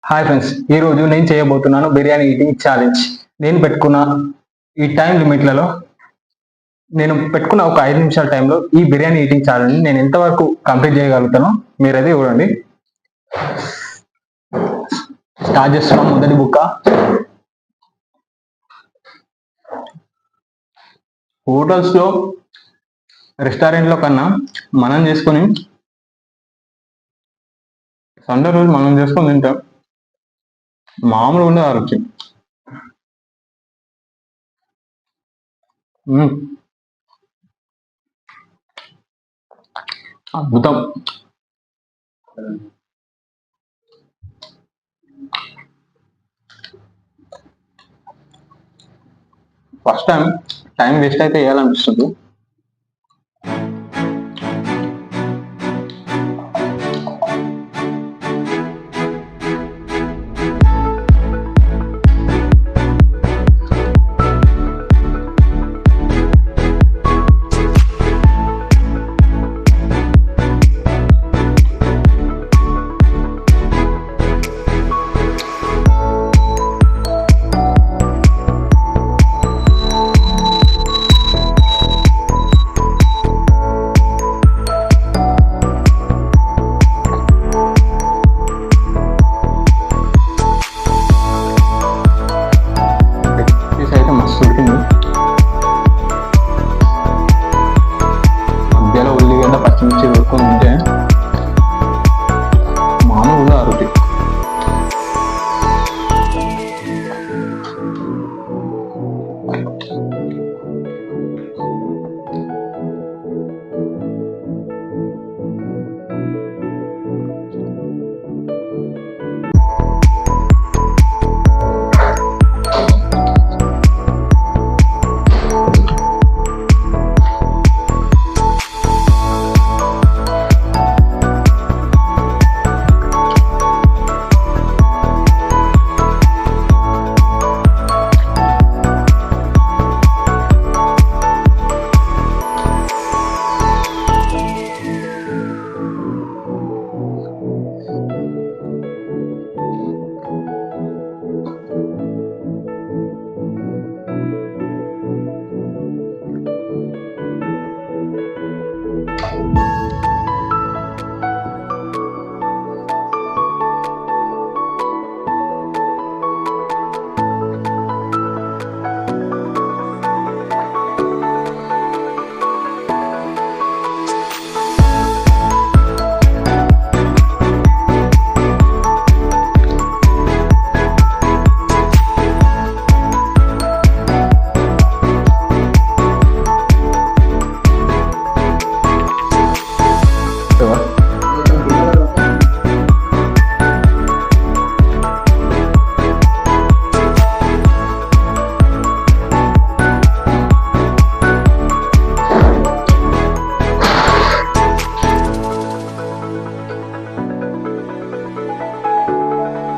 Hi friends, ఈ రోజు నేను చేయబోతున్నాను బిర్యానీ ఈటింగ్ ఛాలెంజ్. నేను పెట్టుకున్న ఈ టైం లిమిట్లలో నేను పెట్టుకున్న ఒక 5 నిమిషాల టైంలో ఈ బిర్యానీ ఈటింగ్ ఛాలెంజ్ నేను ఎంతవరకు కంప్లీట్ చేయగలుగుతానో మీరైతే చూడండి. స్టార్ట్ చేస్తున్నాం. మొదటి బుక్క. హోటల్స్లో, రెస్టారెంట్లో కన్నా మనం చేసుకొని సండే రోజు మనం చేసుకొని తింటాం. మామూలు ఉండదు ఆ రుచి. అద్భుతం. ఫస్ట్ టైం వేస్ట్ అయితే వేయాలనిపిస్తుంది. మధ్యలో ఉల్లిగడ్డ పచ్చిమిర్చి వేసుకొని ఉంటే మామూలుగా రుచి.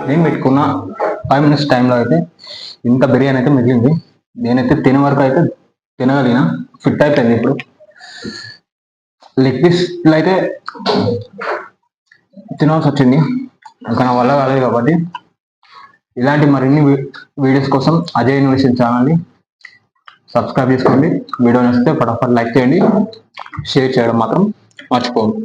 నేను పెట్టుకున్న 5 మినిట్స్ టైంలో అయితే ఇంత బిర్యానీ అయితే మిగిలింది. నేనైతే తినే వరకు అయితే తినగలిగిన, ఫిట్ అయిపోయింది. ఇప్పుడు లెగ్ పీస్లు అయితే తినాల్సి వచ్చింది, ఇంకా నా వల్ల కాలేదు. కాబట్టి ఇలాంటి మరిన్ని వీడియోస్ కోసం అజయ్ ఇన్వెషన్ ఛానల్ని సబ్స్క్రైబ్ చేసుకోండి. వీడియో నచ్చితే ఫటాఫట్ లైక్ చేయండి, షేర్ చేయడం మాత్రం మర్చిపోండి.